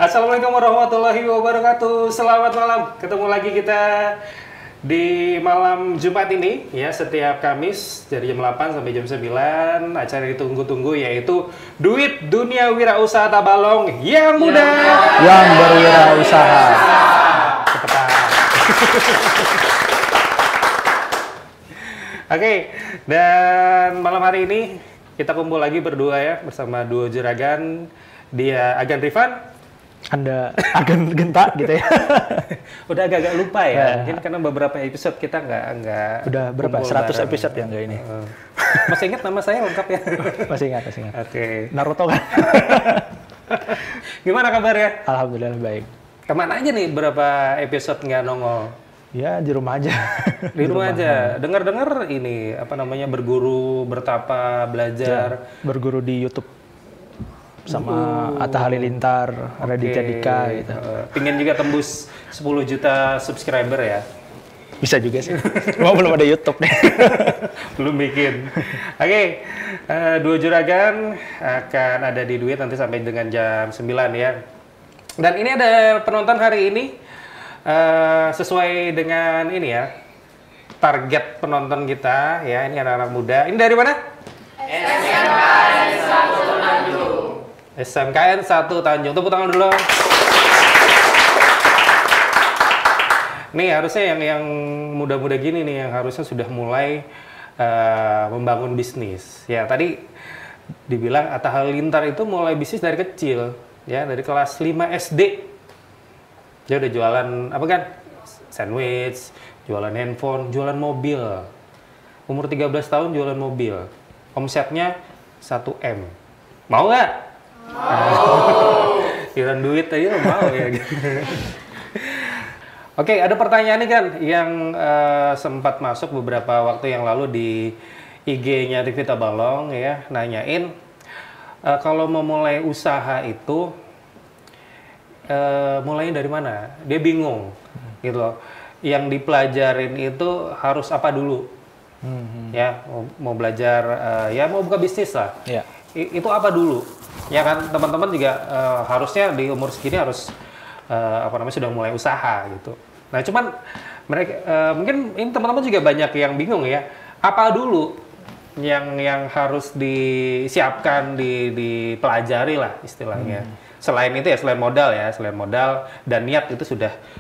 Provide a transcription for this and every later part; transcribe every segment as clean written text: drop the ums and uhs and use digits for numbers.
Assalamualaikum warahmatullahi wabarakatuh. Selamat malam. Ketemu lagi kita di malam Jumat ini ya, setiap Kamis dari jam 8 sampai jam 9. Acara ditunggu-tunggu yaitu Duit Dunia Wirausaha Tabalong yang muda, yang berwirausaha. Cepetan. Oke, dan malam hari ini kita kumpul lagi berdua ya bersama duo juragan. Dia Agan Rifan, Anda Agan Genta gitu ya. Udah agak-agak lupa ya, mungkin karena beberapa episode kita nggak udah berapa? 100 bareng. episode ya enggak ini? Masih ingat nama saya lengkap ya? Masih ingat. Oke. Naruto kan? Gimana kabarnya? Alhamdulillah baik. Kemana aja nih berapa episode nggak nongol? Ya di rumah aja. Di rumah aja. Dengar-dengar ini apa namanya, berguru, bertapa, belajar. Ya, berguru di YouTube sama Atta Halilintar, Raditya Dika gitu. Pingin juga tembus 10 juta subscriber ya? Bisa juga sih. Cuma belum ada YouTube nih. Belum bikin. Oke, dua juragan akan ada di Duit nanti sampai dengan jam 9 ya. Dan ini ada penonton hari ini sesuai dengan ini ya, target penonton kita ya. Ini anak-anak muda. Ini dari mana? SMKN 1 Tanjung. Tepuk tangan dulu. Nih harusnya yang muda-muda gini nih yang harusnya sudah mulai membangun bisnis. Ya tadi dibilang Atta Halilintar itu mulai bisnis dari kecil, ya dari kelas 5 SD. Dia udah jualan apa kan? Sandwich, jualan handphone, jualan mobil. Umur 13 tahun jualan mobil. Omsetnya 1 M. Mau nggak? Iuran duit aja mau ya. Oke, ada pertanyaan nih kan yang sempat masuk beberapa waktu yang lalu di IG-nya TV Tabalong ya, nanyain kalau mau mulai usaha itu mulainya dari mana? Dia bingung gitu loh. Yang dipelajarin itu harus apa dulu? Ya, mau belajar ya mau buka bisnis lah. Ya. Itu apa dulu? Ya kan teman-teman juga harusnya di umur segini harus sudah mulai usaha gitu. Nah cuman mereka mungkin ini teman-teman juga banyak yang bingung ya, apa dulu yang harus disiapkan, dipelajari lah istilahnya. Selain itu ya, selain modal dan niat itu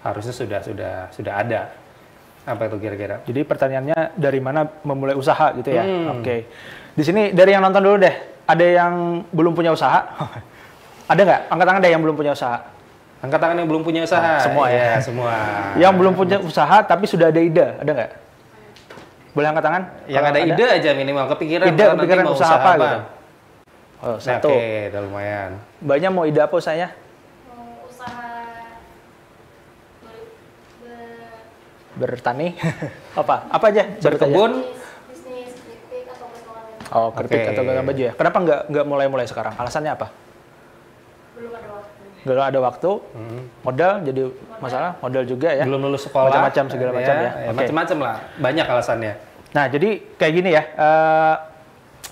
harusnya sudah ada. Apa itu kira-kira? Jadi pertanyaannya dari mana memulai usaha gitu ya? Oke. Di sini dari yang nonton dulu deh. Ada yang belum punya usaha? Ada nggak? Angkat tangan deh yang belum punya usaha. Angkat tangan yang belum punya usaha. Semua ya? Semua. Yang belum punya usaha tapi sudah ada ide, ada nggak? Boleh angkat tangan? Yang ada ide aja minimal, kepikiran mau usaha apa gitu? Oh, satu. Oke, udah lumayan. Mbaknya mau ide apa usahanya? Mau usaha Bertani? Apa aja? Berkebun? bisnis kritik atau berkelanjutan. Oh, kritik atau ganti baju ya. Kenapa nggak mulai apa? Alasannya apa? Belum ada waktu. Belum ada waktu. Modal jadi masalah. Modal juga ya. Belum lulus sekolah. Macam-macam segala macam ya. Oke. Macam-macam lah. Banyak alasannya. Nah, jadi kayak gini ya.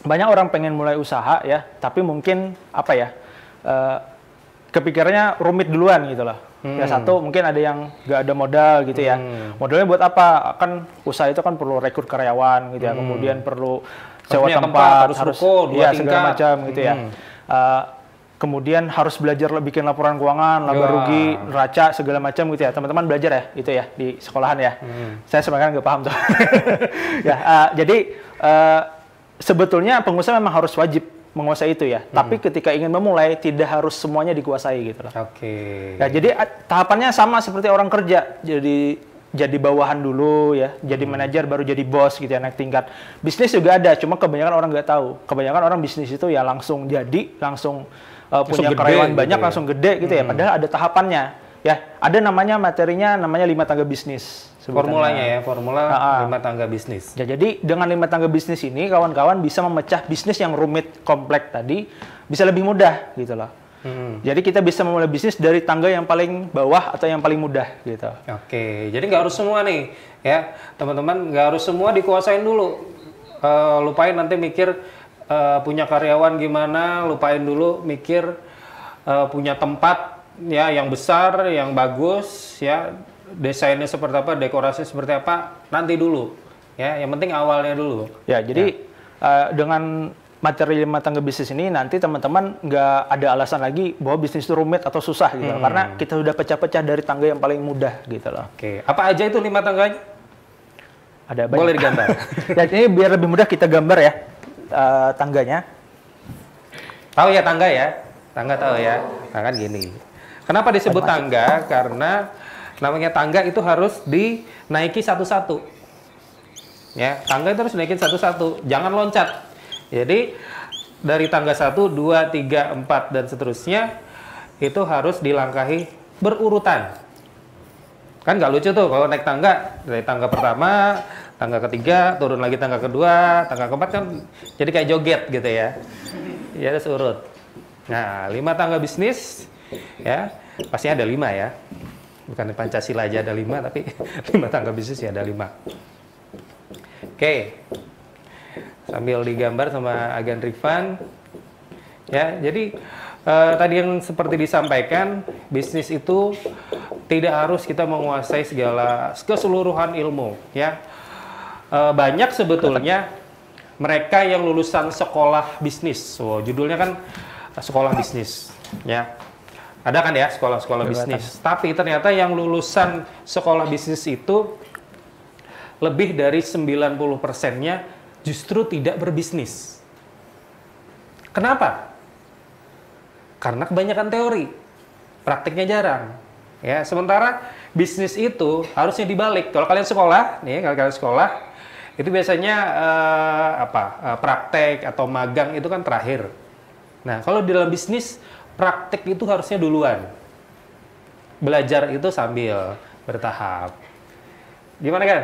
Banyak orang pengen mulai usaha ya, tapi mungkin apa ya? Kepikirannya rumit duluan gitu loh. Ya satu, mungkin ada yang nggak ada modal gitu ya. Modalnya buat apa? Kan usaha itu kan perlu rekrut karyawan gitu ya. Kemudian perlu sewa tempat, harus ruko, ya segala macam gitu ya. Kemudian harus belajar bikin laporan keuangan, laba rugi, neraca segala macam gitu ya. Teman-teman belajar ya itu ya di sekolahan ya. Saya sebenarnya nggak paham tuh. Ya, jadi sebetulnya pengusaha memang harus wajib menguasai itu ya. Tapi ketika ingin memulai tidak harus semuanya dikuasai gitu loh. Oke. Ya, jadi tahapannya sama seperti orang kerja. Jadi bawahan dulu ya, jadi manajer baru jadi bos gitu ya, naik tingkat. Bisnis juga ada, cuma kebanyakan orang nggak tahu. Kebanyakan orang bisnis itu ya langsung jadi, langsung punya karyawan banyak, gitu langsung gede gitu ya. Padahal ada tahapannya. Ya, ada namanya materinya, namanya 5 tangga bisnis. Formulanya ya, formula 5 tangga bisnis. Ya, jadi dengan 5 tangga bisnis ini, kawan-kawan bisa memecah bisnis yang rumit, kompleks tadi, bisa lebih mudah gitu loh. Jadi kita bisa memulai bisnis dari tangga yang paling bawah atau yang paling mudah gitu. Oke, jadi nggak harus semua nih ya teman-teman, nggak harus semua dikuasain dulu. Lupain nanti mikir punya karyawan gimana, lupain dulu mikir punya tempat ya yang besar, yang bagus, ya desainnya seperti apa, dekorasinya seperti apa, nanti dulu. Ya, yang penting awalnya dulu. Ya, jadi dengan materi 5 tangga bisnis ini nanti teman-teman nggak ada alasan lagi bahwa bisnis itu rumit atau susah gitu loh. Karena kita sudah pecah-pecah dari tangga yang paling mudah gitu loh. Oke, apa aja itu 5 tangganya? Ada banyak. Boleh digambar. Ya, ini biar lebih mudah kita gambar ya tangganya. Tahu ya tangga ya? Tangga tahu ya? Nah, kan gini. Kenapa disebut tangga? Karena namanya tangga itu harus dinaiki satu-satu. Ya, tangga itu harus dinaikin satu-satu. Jangan loncat. Jadi dari tangga 1, 2, 3, 4 dan seterusnya itu harus dilangkahi berurutan. Kan nggak lucu tuh kalau naik tangga dari tangga pertama, tangga ketiga, turun lagi tangga kedua, tangga keempat kan jadi kayak joget gitu ya. Ya harus urut. Nah, 5 tangga bisnis ya pastinya ada 5 ya. Bukan di Pancasila aja ada 5 tapi 5 tangga bisnis ya ada 5. Oke. Sambil digambar sama Agan Rifan. Ya, jadi tadi yang seperti disampaikan, bisnis itu tidak harus kita menguasai keseluruhan ilmu, ya. Banyak sebetulnya mereka yang lulusan sekolah bisnis. So, judulnya kan sekolah bisnis, ya. Ada kan ya sekolah-sekolah bisnis. Tapi ternyata yang lulusan sekolah bisnis itu lebih dari 90%-nya justru tidak berbisnis. Kenapa? Karena kebanyakan teori, praktiknya jarang. Ya, sementara bisnis itu harusnya dibalik. Kalau kalian sekolah, nih kalau kalian sekolah, itu biasanya praktek atau magang itu kan terakhir. Nah, kalau di dalam bisnis, praktek itu harusnya duluan. Belajar itu sambil bertahap. Gimana kan?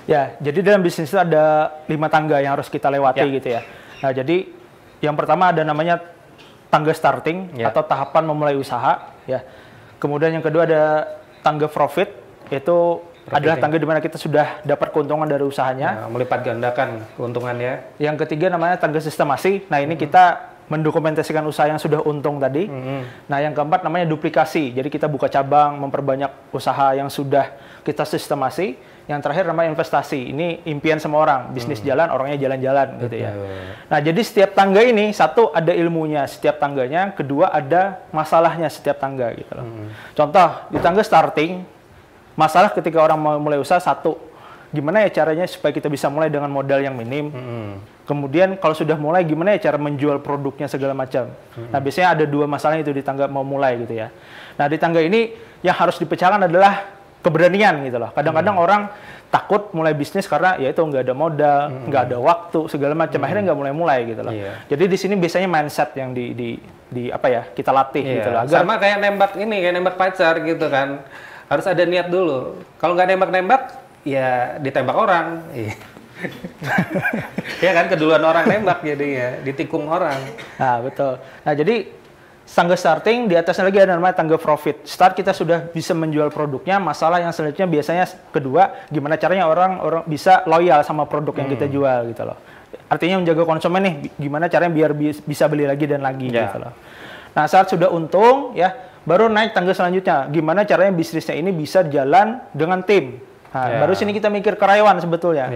Ya, jadi dalam bisnis itu ada 5 tangga yang harus kita lewati gitu ya. Nah, jadi yang pertama ada namanya tangga starting atau tahapan memulai usaha ya. Kemudian yang kedua ada tangga profit, itu adalah tangga di mana kita sudah dapat keuntungan dari usahanya. Nah, melipat gandakan keuntungannya. Yang ketiga namanya tangga sistemasi. Nah, ini kita mendokumentasikan usaha yang sudah untung tadi. Nah, yang keempat namanya duplikasi. Jadi kita buka cabang, memperbanyak usaha yang sudah kita sistemasi. Yang terakhir namanya investasi. Ini impian semua orang, bisnis jalan, orangnya jalan-jalan gitu ya. Nah, jadi setiap tangga ini satu ada ilmunya setiap tangganya, kedua ada masalahnya setiap tangga gitu loh. Contoh di tangga starting, masalah ketika orang mau mulai usaha satu, gimana ya caranya supaya kita bisa mulai dengan modal yang minim. Kemudian kalau sudah mulai gimana ya cara menjual produknya segala macam. Nah, biasanya ada 2 masalah itu di tangga mau mulai gitu ya. Nah, di tangga ini yang harus dipecahkan adalah keberanian gitu loh. Kadang-kadang orang takut mulai bisnis karena ya itu nggak ada modal, nggak ada waktu segala macam. Akhirnya nggak mulai-mulai gitu loh. Jadi di sini biasanya mindset yang kita latih gitu loh. Agar sama kayak nembak pacar gitu kan. Harus ada niat dulu. Kalau nggak nembak-nembak, ya ditembak orang. Ya kan keduluan orang nembak jadinya, ditikung orang. Nah, betul. Nah, jadi tangga starting, di atasnya lagi ada namanya tangga profit. Start kita sudah bisa menjual produknya, masalah yang selanjutnya biasanya kedua, gimana caranya orang bisa loyal sama produk yang kita jual gitu loh. Artinya menjaga konsumen nih, gimana caranya biar bisa beli lagi dan lagi gitu loh. Nah, saat sudah untung ya, baru naik tangga selanjutnya, gimana caranya bisnisnya ini bisa jalan dengan tim. Nah, baru sini kita mikir karyawan sebetulnya.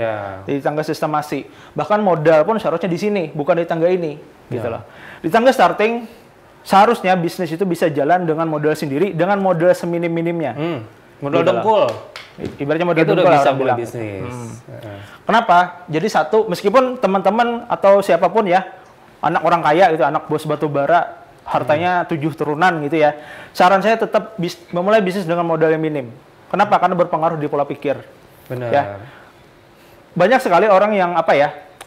Di tangga sistemasi. Bahkan modal pun seharusnya di sini, bukan di tangga ini gitu loh. Di tangga starting seharusnya bisnis itu bisa jalan dengan modal sendiri, dengan modal seminim-minimnya. Modal dengkul. Ibaratnya modal itu dengkul udah bisa orang mulai bilang. bisnis. Kenapa? Jadi satu, meskipun teman-teman atau siapapun ya, anak orang kaya gitu, anak bos batu bara, hartanya 7 turunan gitu ya. Saran saya tetap memulai bisnis dengan modal yang minim. Kenapa? Karena berpengaruh di pola pikir. Benar. Ya. Banyak sekali orang yang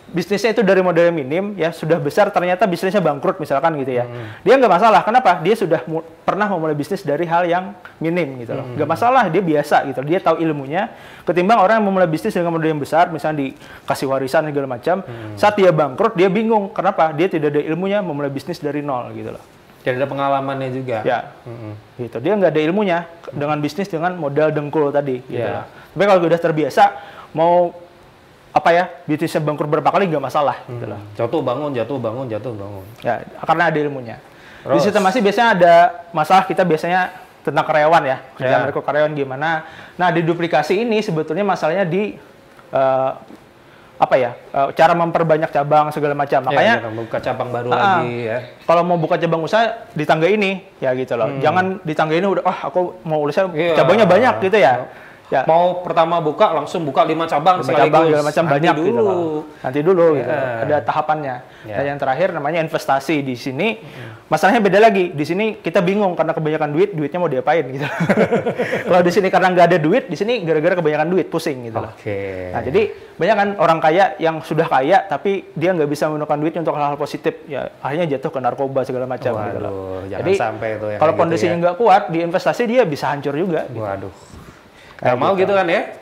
bisnisnya itu dari modal minim ya sudah besar ternyata bisnisnya bangkrut misalkan gitu ya. Dia nggak masalah. Kenapa? Dia sudah pernah memulai bisnis dari hal yang minim gitu loh. Nggak masalah, dia biasa gitu. Dia tahu ilmunya. Ketimbang orang yang memulai bisnis dengan modal yang besar, misalnya dikasih warisan segala macam, saat dia bangkrut dia bingung. Kenapa? Dia tidak ada ilmunya memulai bisnis dari nol gitu loh. Tidak ada pengalamannya juga. Ya, gitu. Dia nggak ada ilmunya dengan bisnis dengan modal dengkul tadi. Gitu loh. Tapi kalau sudah terbiasa mau bisnisnya bangkrut berapa kali nggak masalah gitu loh. Jatuh bangun. Ya, karena ada ilmunya. Di sistemasi biasanya ada masalah kita biasanya tentang karyawan ya, kerjaan rekrut karyawan gimana. Nah, di duplikasi ini sebetulnya masalahnya di cara memperbanyak cabang segala macam. Makanya membuka cabang baru lagi ya. Kalau mau buka cabang usaha di tangga ini ya gitu loh. Jangan di tangga ini udah aku mau usaha cabangnya banyak gitu ya. Ya. Mau pertama buka langsung buka 5 cabang sekaligus. Segala macam banyak dulu. gitu loh. Nanti dulu gitu. Ada tahapannya. Dan yang terakhir namanya investasi di sini. Masalahnya beda lagi. Di sini kita bingung karena kebanyakan duitnya mau diapain gitu. Kalau di sini karena nggak ada duit, di sini gara-gara kebanyakan duit pusing gitu loh. Nah, jadi banyak kan orang kaya yang sudah kaya tapi dia nggak bisa menggunakan duitnya untuk hal-hal positif. Ya akhirnya jatuh ke narkoba segala macam gitu loh. Jadi sampai itu ya. Kalau kondisinya nggak kuat di investasi dia bisa hancur juga. Gitu. Waduh. Nggak mau gitu kan ya?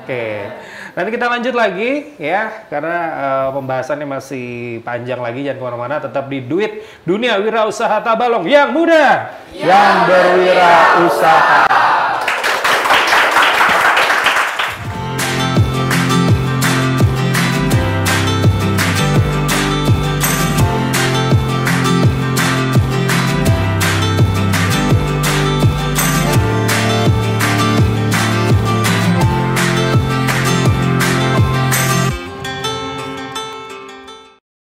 Oke. Nanti kita lanjut lagi ya, karena pembahasannya masih panjang lagi. Jangan kemana-mana, tetap di Duit Dunia Wirausaha Tabalong yang muda, yang berwirausaha.